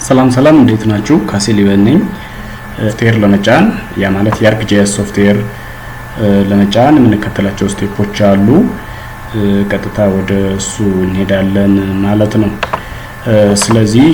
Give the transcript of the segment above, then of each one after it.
ሰላም እንዴት ናችሁ? ካሴሊበን ነኝ። ሶፍትዌር ለመጫን ያ ማለት የአርክጂኤስ ሶፍትዌር ለመጫን የምንከተላቸው ስቴፖች አሉ። ቀጥታ ወደ እሱ እንሄዳለን ማለት ነው። ስለዚህ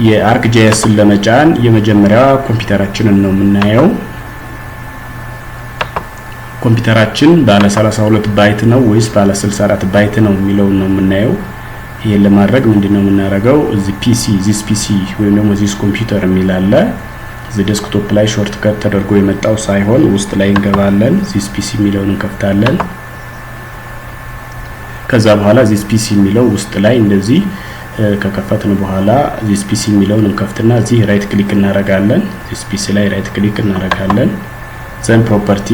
የአርክጂኤስ ለመጫን የመጀመሪያ ኮምፒውተራችንን ነው የምናየው። ኮምፒውተራችን ባለ 32 ባይት ነው ወይስ ባለ 64 ባይት ነው የሚለው ነው የምናየው። ይሄን ለማድረግ ምንድነው የምናደርገው? እዚህ ፒሲ ወይም ደግሞ ዚስ ኮምፒውተር የሚላለ እዚህ ዴስክቶፕ ላይ ሾርትከት ተደርጎ የመጣው ሳይሆን ውስጥ ላይ እንገባለን። ዚስ ፒሲ የሚለውን እንከፍታለን። ከዛ በኋላ ዚስ ፒሲ የሚለው ውስጥ ላይ እንደዚህ ከከፈትን በኋላ ዚስ ፒሲ የሚለውን እንከፍትና እዚህ ራይት ክሊክ እናደርጋለን። ዚስ ፒሲ ላይ ራይት ክሊክ እናደርጋለን። ዘን ፕሮፐርቲ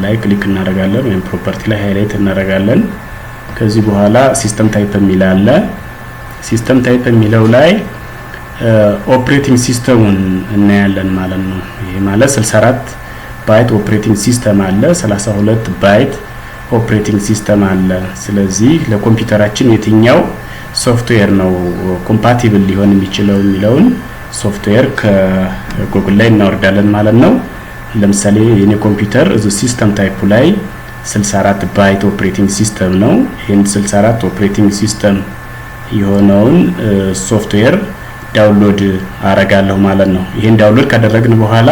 ላይ ክሊክ እናደርጋለን ወይም ፕሮፐርቲ ላይ ሃይላይት እናደርጋለን። ከዚህ በኋላ ሲስተም ታይፕ የሚላለ ሲስተም ታይፕ የሚለው ላይ ኦፕሬቲንግ ሲስተሙን እናያለን ማለት ነው። ይሄ ማለት 64 ባይት ኦፕሬቲንግ ሲስተም አለ፣ 32 ባይት ኦፕሬቲንግ ሲስተም አለ። ስለዚህ ለኮምፒውተራችን የትኛው ሶፍትዌር ነው ኮምፓቲብል ሊሆን የሚችለው የሚለውን ሶፍትዌር ከጉግል ላይ እናወርዳለን ማለት ነው። ለምሳሌ የኔ ኮምፒውተር እዚህ ሲስተም ታይፑ ላይ 64 ባይት ኦፕሬቲንግ ሲስተም ነው። ይሄን 64 ኦፕሬቲንግ ሲስተም የሆነውን ሶፍትዌር ዳውንሎድ አረጋለሁ ማለት ነው። ይሄን ዳውንሎድ ካደረግን በኋላ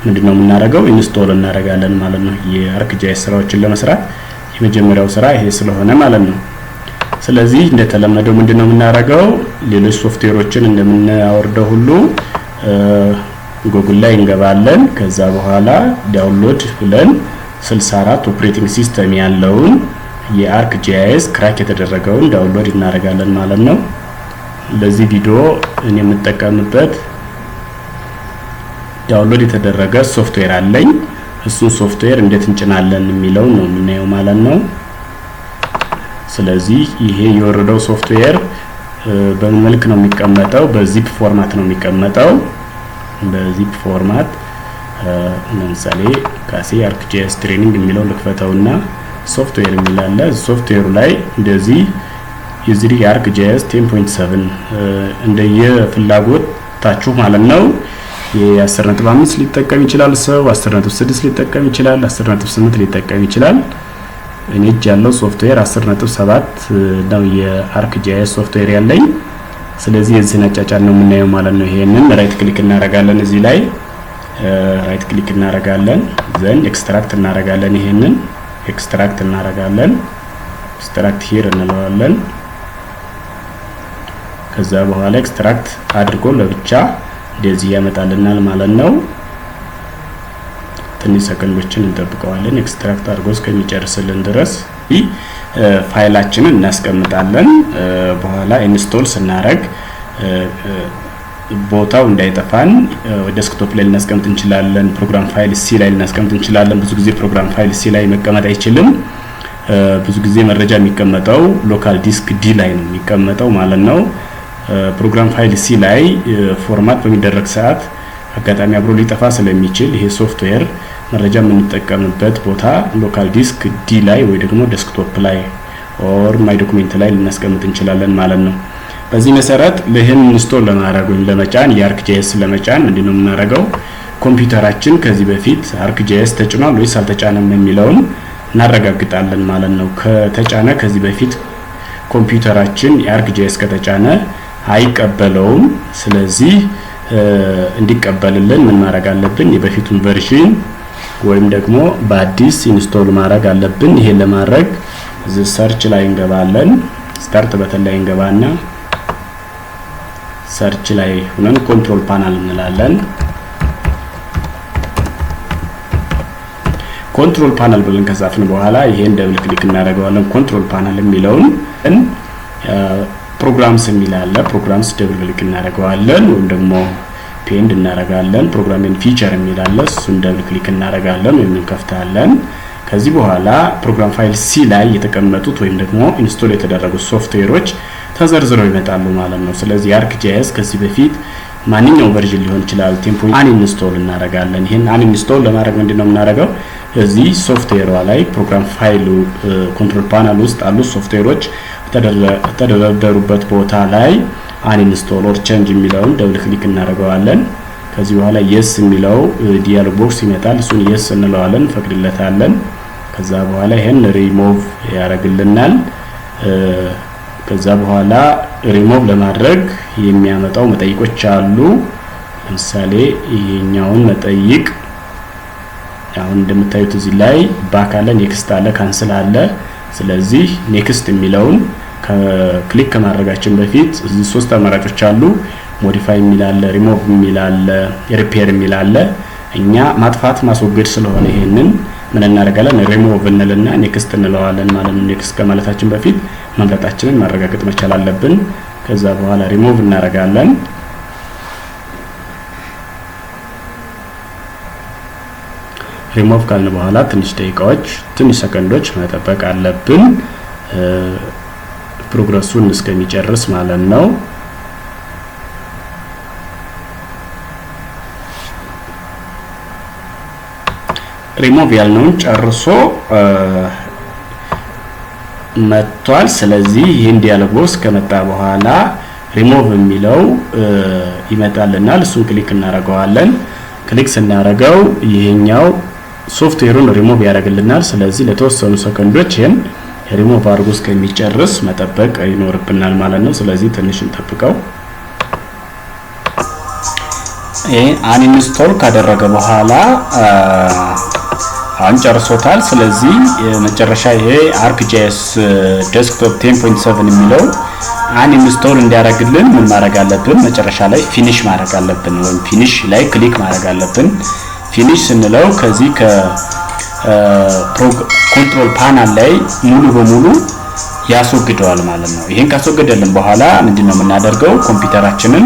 ምንድነው የምናደርገው? ኢንስቶል እናደርጋለን ማለት ነው። የአርክጂኤስ ስራዎችን ለመስራት የመጀመሪያው ስራ ይሄ ስለሆነ ማለት ነው። ስለዚህ እንደተለመደው ምንድነው የምናደርገው? ሌሎች ሶፍትዌሮችን እንደምናወርደው ሁሉ ጉግል ላይ እንገባለን። ከዛ በኋላ ዳውንሎድ ብለን 64 ኦፕሬቲንግ ሲስተም ያለውን የአርክጂኤስ ክራክ የተደረገውን ዳውንሎድ እናደርጋለን ማለት ነው። ለዚህ ቪዲዮ እኔ የምጠቀምበት ዳውንሎድ የተደረገ ሶፍትዌር አለኝ። እሱን ሶፍትዌር እንዴት እንጭናለን የሚለው ነው የምናየው ማለት ነው። ስለዚህ ይሄ የወረደው ሶፍትዌር በምን መልክ ነው የሚቀመጠው? በዚፕ ፎርማት ነው የሚቀመጠው። በዚፕ ፎርማት ለምሳሌ ካሴ አርክጂኤስ ትሬኒንግ የሚለው ልክፈተውና ሶፍትዌር የሚላለ ሶፍትዌሩ ላይ እንደዚህ የዚህ አርክጂኤስ 10.7 እንደየፍላጎታችሁ ማለት ነው። የ10.5 ሊጠቀም ይችላል ሰው፣ 10.6 ሊጠቀም ይችላል፣ 10.8 ሊጠቀም ይችላል። እኔ እጅ ያለው ሶፍትዌር 10.7 ነው የአርክጂኤስ ሶፍትዌር ያለኝ። ስለዚህ የዚህ አጫጫን ነው የምናየው ማለት ነው። ይሄንን ራይት ክሊክ እናደርጋለን። እዚህ ላይ ራይት ክሊክ እናደርጋለን። ዘን ኤክስትራክት እናደርጋለን። ይሄንን ኤክስትራክት እናደርጋለን። ኤክስትራክት ሂር እንለዋለን። ከዛ በኋላ ኤክስትራክት አድርጎ ለብቻ እንደዚህ ያመጣልናል ማለት ነው። ትንሽ ሰከንዶችን እንጠብቀዋለን ኤክስትራክት አድርጎ እስከሚጨርስልን ድረስ። ፋይላችንን እናስቀምጣለን። በኋላ ኢንስቶል ስናደርግ ቦታው እንዳይጠፋን ዴስክቶፕ ላይ ልናስቀምጥ እንችላለን። ፕሮግራም ፋይል ሲ ላይ ልናስቀምጥ እንችላለን። ብዙ ጊዜ ፕሮግራም ፋይል ሲ ላይ መቀመጥ አይችልም። ብዙ ጊዜ መረጃ የሚቀመጠው ሎካል ዲስክ ዲ ላይ ነው የሚቀመጠው ማለት ነው። ፕሮግራም ፋይል ሲ ላይ ፎርማት በሚደረግ ሰዓት አጋጣሚ አብሮ ሊጠፋ ስለሚችል ይሄ ሶፍትዌር መረጃ የምንጠቀምበት ቦታ ሎካል ዲስክ ዲ ላይ ወይ ደግሞ ዴስክቶፕ ላይ ኦር ማይ ዶክመንት ላይ ልናስቀምጥ እንችላለን ማለት ነው። በዚህ መሰረት ለይህን ኢንስቶል ለማድረግ ወይም ለመጫን የአርክጂኤስ ለመጫን ምንድነው የምናደርገው? ኮምፒውተራችን ከዚህ በፊት አርክጂኤስ ተጭኗል ወይስ አልተጫነም የሚለውን እናረጋግጣለን ማለት ነው። ከተጫነ ከዚህ በፊት ኮምፒውተራችን የአርክጂኤስ ከተጫነ አይቀበለውም። ስለዚህ እንዲቀበልልን ምን ማድረግ አለብን? የበፊቱን ቨርዥን ወይም ደግሞ በአዲስ ኢንስቶል ማድረግ አለብን። ይሄን ለማድረግ እዚህ ሰርች ላይ እንገባለን። ስታርት በተን ላይ እንገባና ሰርች ላይ ሆነን ኮንትሮል ፓናል እንላለን። ኮንትሮል ፓናል ብለን ከጻፍን በኋላ ይሄን ደብል ክሊክ እናደርገዋለን። ኮንትሮል ፓናል የሚለውን ፕሮግራምስ የሚላለ ፕሮግራምስ ደብል ክሊክ እናደርገዋለን ወይም ደግሞ ፔንድ እናደርጋለን። ፕሮግራም ኤንድ ፊቸር የሚላለ እሱን ደብል ክሊክ እናደርጋለን ወይም እንከፍታለን። ከዚህ በኋላ ፕሮግራም ፋይል ሲ ላይ የተቀመጡት ወይም ደግሞ ኢንስቶል የተደረጉት ሶፍትዌሮች ተዘርዝረው ይመጣሉ ማለት ነው። ስለዚህ አርክጂኤስ ከዚህ በፊት ማንኛውም ቨርዥን ሊሆን ይችላል ቴምፖራሪ አንኢንስቶል እናደርጋለን። ይሄን አንኢንስቶል ለማድረግ ምንድነው የምናደርገው? እዚህ ሶፍትዌሯ ላይ ፕሮግራም ፋይሉ ኮንትሮል ፓናል ውስጥ አሉ ሶፍትዌሮች ተደረደሩበት ቦታ ላይ አንኢንስቶል ኦር ቼንጅ የሚለውን ደብል ክሊክ እናደርገዋለን። ከዚህ በኋላ yes የሚለው ዲያሎግ ቦክስ ይመጣል። እሱን yes እንለዋለን፣ ፈቅድለታለን። ከዛ በኋላ ይሄን ሪሙቭ ያደርግልናል። ከዛ በኋላ ሪሙቭ ለማድረግ የሚያመጣው መጠይቆች አሉ። ለምሳሌ ይሄኛውን መጠይቅ አሁን እንደምታዩት እዚህ ላይ ባክ አለ፣ ኔክስት አለ፣ ካንስል አለ። ስለዚህ ኔክስት የሚለውን ክሊክ ከማድረጋችን በፊት እዚህ ሶስት አማራጮች አሉ። ሞዲፋይ የሚል አለ፣ ሪሙቭ የሚል አለ፣ ሪፔር የሚል አለ። እኛ ማጥፋት ማስወገድ ስለሆነ ይሄንን ምን እናደርጋለን? ሪሙቭ እንልና ኔክስት እንለዋለን ማለት ነው። ኔክስት ከማለታችን በፊት መምረጣችንን ማረጋገጥ መቻል አለብን። ከዛ በኋላ ሪሙቭ እናደርጋለን። ሪሙቭ ካልን በኋላ ትንሽ ደቂቃዎች፣ ትንሽ ሰከንዶች መጠበቅ አለብን ፕሮግረሱን እስከሚጨርስ ማለት ነው። ሪሙቭ ያልነውን ጨርሶ መጥቷል። ስለዚህ ይሄን ዲያሎግ ቦክስ ከመጣ በኋላ ሪሙቭ የሚለው ይመጣልናል። እሱን ክሊክ እናደርገዋለን። ክሊክ ስናደርገው ይሄኛው ሶፍትዌሩን ሪሙቭ ያደርግልናል። ስለዚህ ለተወሰኑ ሰከንዶች ይሄን ሪሙቭ አድርጎ እስከሚጨርስ መጠበቅ ይኖርብናል ማለት ነው። ስለዚህ ትንሽ እንጠብቀው። ይሄ አንኢንስቶል ካደረገ በኋላ አሁን ጨርሶታል። ስለዚህ መጨረሻ ይሄ ArcGIS ዴስክቶፕ 10.7 የሚለው አንኢንስቶል እንዲያደርግልን ምን ማድረግ አለብን? መጨረሻ ላይ ፊኒሽ ማድረግ አለብን፣ ወይም ፊኒሽ ላይ ክሊክ ማድረግ አለብን። ፊኒሽ ስንለው ከዚህ ከኮንትሮል ፓናል ላይ ሙሉ በሙሉ ያስወግደዋል ማለት ነው። ይሄን ካስወገደልን በኋላ ምንድነው የምናደርገው? ኮምፒውተራችንን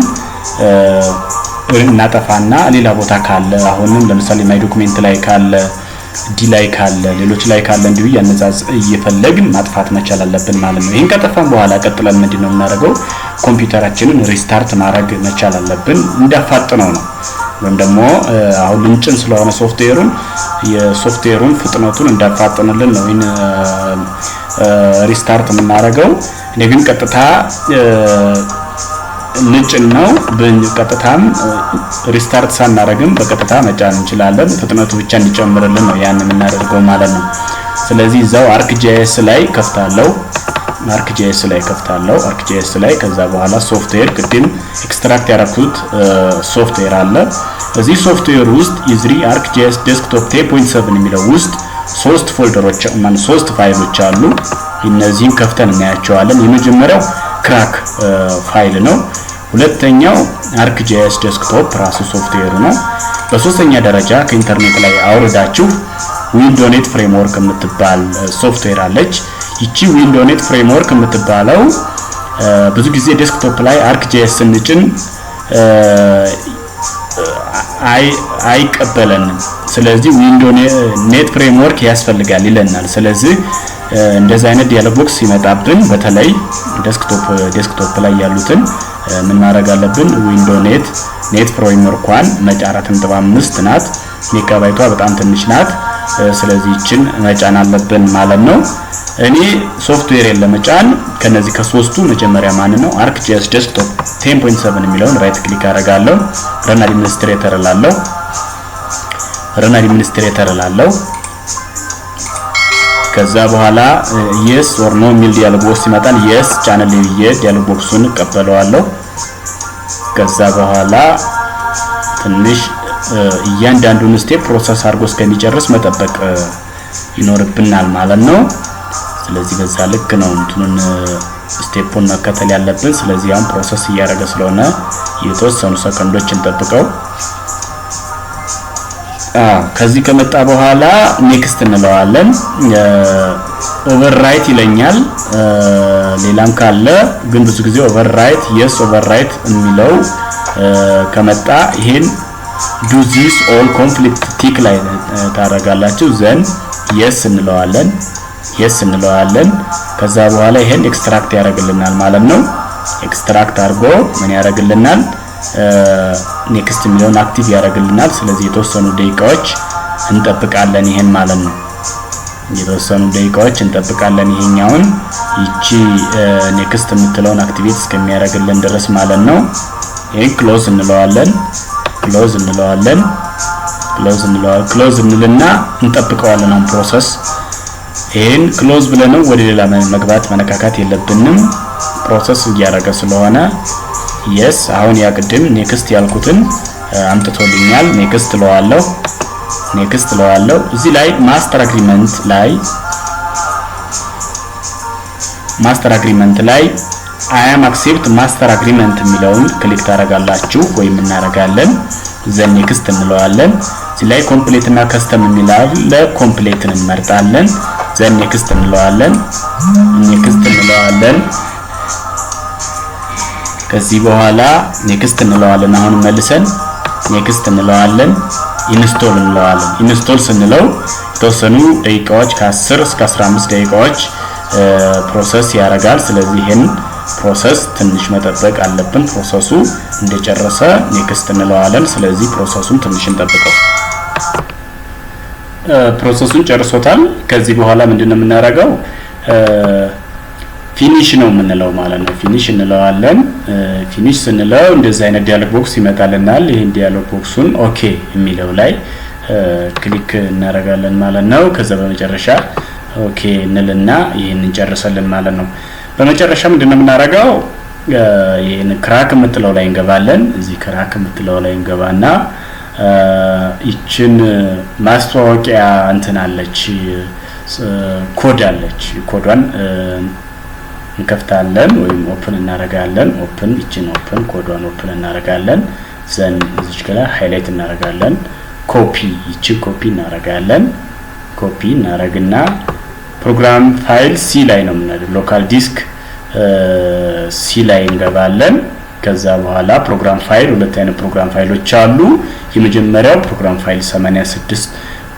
እናጠፋና ሌላ ቦታ ካለ አሁንም ለምሳሌ ማይ ዶክመንት ላይ ካለ ዲ ላይ ካለ ሌሎች ላይ ካለ እንዲሁ ያነጻጽ እየፈለግን ማጥፋት መቻል አለብን ማለት ነው። ይሄን ከጠፋን በኋላ ቀጥለን ምንድነው የምናደርገው? ኮምፒውተራችንን ሪስታርት ማድረግ መቻል አለብን። እንዳፋጥነው ነው ወይም ደግሞ አሁን ልንጭን ስለሆነ ሶፍትዌሩን የሶፍትዌሩን ፍጥነቱን እንዳፋጥነልን ነው ይሄን ሪስታርት የምናደርገው። እኔ ግን ቀጥታ ልንጭን ነው በቀጥታም ሪስታርት ሳናደርግም በቀጥታ መጫን እንችላለን። ፍጥነቱ ብቻ እንዲጨምርልን ነው ያን የምናደርገው ማለት ነው። ስለዚህ እዛው ArcGIS ላይ ከፍታለሁ። ArcGIS ላይ ከዛ በኋላ ሶፍትዌር ቅድም ኤክስትራክት ያደረኩት ሶፍትዌር አለ። እዚህ ሶፍትዌር ውስጥ ኢዝሪ ArcGIS ዴስክቶፕ 10.7 የሚለው ውስጥ ሶስት ፎልደሮች ሶስት ፋይሎች አሉ። እነዚህን ከፍተን እናያቸዋለን። የመጀመሪያው ክራክ ፋይል ነው። ሁለተኛው ArcGIS ዴስክቶፕ ራሱ ሶፍትዌሩ ነው። በሶስተኛ ደረጃ ከኢንተርኔት ላይ አውርዳችሁ ዊንዶኔት ፍሬምወርክ የምትባል ሶፍትዌር አለች። ይቺ ዊንዶኔት ፍሬምወርክ የምትባለው ብዙ ጊዜ ዴስክቶፕ ላይ ArcGIS ስንጭን አይቀበለንም። ስለዚህ ዊንዶኔት ፍሬምወርክ ያስፈልጋል ይለናል። ስለዚህ እንደዚህ አይነት ዲያሎግ ቦክስ ሲመጣብን በተለይ ዴስክቶፕ ላይ ያሉትን ምን ማድረግ አለብን? ዊንዶኔት ፍሬምወርኳን መጫራት 5 ናት። ሜጋባይቷ በጣም ትንሽ ናት። ስለዚህ እቺን መጫን አለብን ማለት ነው። እኔ ሶፍትዌር ለመጫን ከነዚህ ከሶስቱ መጀመሪያ ማን ነው ArcGIS ዴስክቶፕ 10.7 የሚለውን ራይት ክሊክ አደርጋለሁ። ረን አድሚኒስትሬተር ላለው ከዛ በኋላ yes or no የሚል ዲያሎግ ቦክስ ይመጣል። yes ቻናል ላይ ዲያሎግ ቦክሱን ቀበለዋለሁ። ከዛ በኋላ ትንሽ እያንዳንዱን ስቴፕ ፕሮሰስ አድርጎ እስከሚጨርስ መጠበቅ ይኖርብናል ማለት ነው። ስለዚህ በዛ ልክ ነው እንትኑን ስቴፑን መከተል ያለብን። ስለዚህ አሁን ፕሮሰስ እያደረገ ስለሆነ የተወሰኑ ሰከንዶችን ጠብቀው ከዚህ ከመጣ በኋላ ኔክስት እንለዋለን። ኦቨርራይት ይለኛል። ሌላም ካለ ግን ብዙ ጊዜ ኦቨርራይት yes ኦቨርራይት የሚለው ከመጣ ይሄን do this all conflict tick ላይ ታረጋላችሁ። ዘን yes እንለዋለን። ከዛ በኋላ ይሄን ኤክስትራክት ያደርግልናል ማለት ነው። ኤክስትራክት አድርጎ ምን ያደርግልናል? ኔክስት የሚለውን አክቲቭ ያደርግልናል። ስለዚህ የተወሰኑ ደቂቃዎች እንጠብቃለን ይሄን ማለት ነው። የተወሰኑ ደቂቃዎች እንጠብቃለን። ይሄኛውን ይቺ ኔክስት የምትለውን አክቲቬት እስከሚያደርግልን ድረስ ማለት ነው። ይሄን ክሎዝ እንለዋለን። ክሎዝ እንልና እንጠብቀዋለን። አሁን ፕሮሰስ ይሄን ክሎዝ ብለን ወደ ሌላ መግባት መነካካት የለብንም። ፕሮሰስ እያደረገ ስለሆነ yes አሁን ያቅድም ኔክስት ያልኩትን አምጥቶልኛል። ኔክስት ለዋለሁ። እዚህ ላይ ማስተር አግሪመንት ላይ I am accept ማስተር አግሪመንት የሚለውን ክሊክ ታደርጋላችሁ ወይም እናደርጋለን። ዘን ኔክስት እንለዋለን። እዚህ ላይ ኮምፕሌት እና ከስተም የሚላል ለኮምፕሌትን እንመርጣለን። ዘን ኔክስት እንለዋለን። ከዚህ በኋላ ኔክስት እንለዋለን። አሁን መልሰን ኔክስት እንለዋለን። ኢንስቶል ስንለው የተወሰኑ ደቂቃዎች ከ10 እስከ 15 ደቂቃዎች ፕሮሰስ ያደርጋል። ስለዚህ ይሄን ፕሮሰስ ትንሽ መጠበቅ አለብን። ፕሮሰሱ እንደጨረሰ ኔክስት እንለዋለን። ስለዚህ ፕሮሰሱን ትንሽ እንጠብቀው። ፕሮሰሱን ጨርሶታል። ከዚህ በኋላ ምንድነው የምናደርገው? ፊኒሽ ነው የምንለው ማለት ነው። ፊኒሽ እንለዋለን። ፊኒሽ ስንለው እንደዚህ አይነት ዲያሎግ ቦክስ ይመጣልናል። ይሄን ዲያሎግ ቦክሱን ኦኬ የሚለው ላይ ክሊክ እናደርጋለን ማለት ነው። ከዛ በመጨረሻ ኦኬ እንልና ይሄን እንጨርሰልን ማለት ነው። በመጨረሻ ምንድነው የምናደርገው? ይሄን ክራክ የምትለው ላይ እንገባለን። እዚህ ክራክ የምትለው ላይ እንገባና ይችን ማስተዋወቂያ እንትን አለች፣ ኮድ አለች። ኮዷን እንከፍታለን ወይም ኦፕን እናደርጋለን። ኮዷን ኦፕን እናደርጋለን። ዘን እዚች ጋር ሃይላይት እናደርጋለን። ይችን ኮፒ እናደርግና ፕሮግራም ፋይል ሲ ላይ ነው የምንሄደው። ሎካል ዲስክ ሲ ላይ እንገባለን። ከዛ በኋላ ፕሮግራም ፋይል ሁለት አይነት ፕሮግራም ፋይሎች አሉ። የመጀመሪያው ፕሮግራም ፋይል 86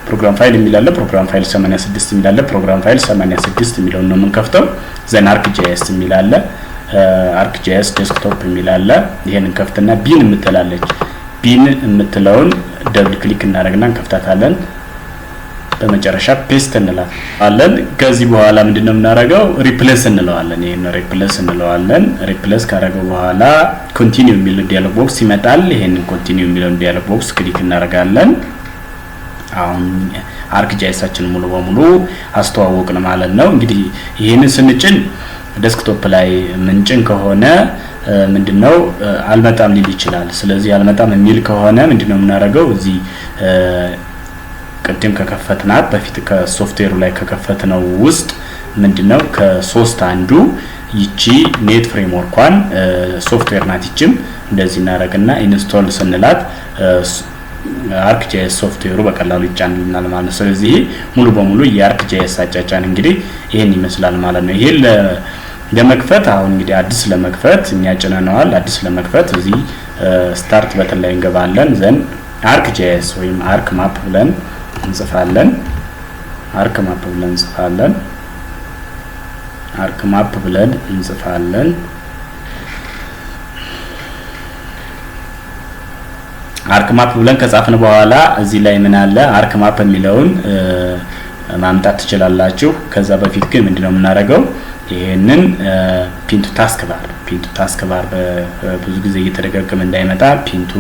ፕሮግራም ፋይል የሚላለ ፕሮግራም ፋይል 86 የሚላለ ፕሮግራም ፋይል 86 የሚለውን ነው የምንከፍተው። ዘን ArcGIS የሚላለ ArcGIS ዴስክቶፕ የሚላለ ይሄንን ከፍተና ቢን የምትለውን ደብል ክሊክ እናደርግና እንከፍታታለን። በመጨረሻ ፔስት እንላለን። ከዚህ በኋላ ምንድነው የምናደርገው? ሪፕሌስ እንለዋለን። ሪፕሌስ ካደረገው በኋላ ኮንቲኒው የሚል ዲያሎግ ቦክስ ይመጣል። ይሄንን ኮንቲኒው የሚለውን ዲያሎግ ቦክስ ክሊክ እናደርጋለን። አሁን ArcGIS-አችን ሙሉ በሙሉ አስተዋወቅን ማለት ነው። እንግዲህ ይሄንን ስንጭን ዴስክቶፕ ላይ ምንጭን ከሆነ ምንድነው አልመጣም ሊል ይችላል። ስለዚህ አልመጣም የሚል ከሆነ ምንድነው የምናደርገው? እዚህ ቅድም ከከፈትናት በፊት ከሶፍትዌሩ ላይ ከከፈትነው ውስጥ ምንድነው ከሶስት አንዱ ይቺ ኔት ፍሬምወርኳን ሶፍትዌር ናት። ይችም እንደዚህ እናደርግና ኢንስቶል ስንላት ArcGIS ሶፍትዌሩ በቀላሉ ይጫንልናል ማለት ነው። ስለዚህ ሙሉ በሙሉ የArcGIS አጫጫን እንግዲህ ይሄን ይመስላል ማለት ነው። ይሄ ለመክፈት አሁን እንግዲህ አዲስ ለመክፈት እኛ ጭነነዋል። አዲስ ለመክፈት እዚህ ስታርት በተን ላይ እንገባለን። ዘን ArcGIS ወይም ArcMap ብለን እንጽፋለን። ArcMap ብለን እንጽፋለን። ArcMap ብለን ከጻፍን በኋላ እዚህ ላይ ምን አለ? ArcMap የሚለውን ማምጣት ትችላላችሁ። ከዛ በፊት ግን ምንድነው የምናደርገው? ይሄንን ፒንቱ ታስክ ባር ብዙ ጊዜ እየተደጋገመ እንዳይመጣ ፒንቱ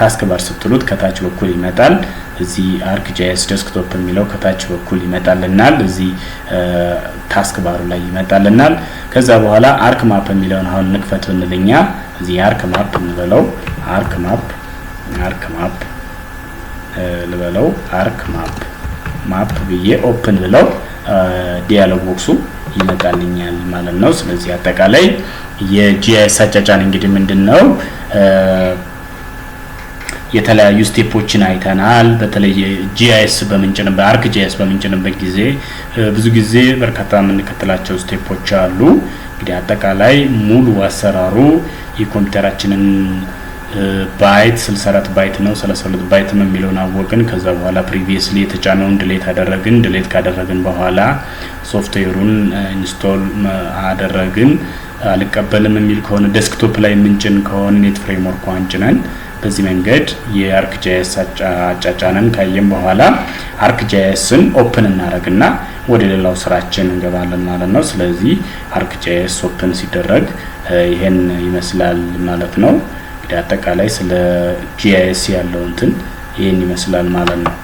ታስክ ባር ስትሉት ከታች በኩል ይመጣል። እዚህ ArcGIS ዴስክቶፕ የሚለው ከታች በኩል ይመጣልናል። እዚህ ታስክ ባሩ ላይ ይመጣልናል። ከዛ በኋላ ArcMap የሚለውን አሁን እንክፈት ብንልኛ እዚህ ArcMap እንበለው። ArcMap ልበለው። ArcMap ብዬ ኦፕን ብለው ዲያሎግ ቦክሱ ይመጣልኛል ማለት ነው። ስለዚህ አጠቃላይ የጂአይኤስ አጫጫን እንግዲህ ምንድነው የተለያዩ ስቴፖችን አይተናል። በተለይ ጂአይኤስ ArcGIS በምንጭንበት ጊዜ ብዙ ጊዜ በርካታ የምንከተላቸው ስቴፖች አሉ። እንግዲህ አጠቃላይ ሙሉ አሰራሩ የኮምፒውተራችንን ባይት 64 ባይት ነው 32 ባይት ነው የሚለውን አወቅን። ከዛ በኋላ ፕሪቪየስሊ የተጫነውን ዲሌት ካደረግን በኋላ ሶፍትዌሩን ኢንስቶል አደረግን። አልቀበልም የሚል ከሆነ ዴስክቶፕ ላይ ምንጭን ከሆነ ኔት ፍሬምወርክ አንጭነን በዚህ መንገድ የአርክጂኤስ አጫጫንን ካየን በኋላ አርክጂኤስን ኦፕን እናደርግና ወደ ሌላው ስራችን እንገባለን ማለት ነው። ስለዚህ አርክጂኤስ ኦፕን ሲደረግ ይሄን ይመስላል ማለት ነው። እንግዲህ አጠቃላይ ስለ ጂአይኤስ ያለው እንትን ይሄን ይመስላል ማለት ነው።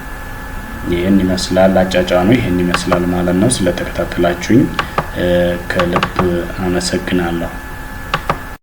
ይሄን ይመስላል አጫጫኑ ይሄን ይመስላል ማለት ነው። ስለተከታተላችሁኝ ከልብ አመሰግናለሁ።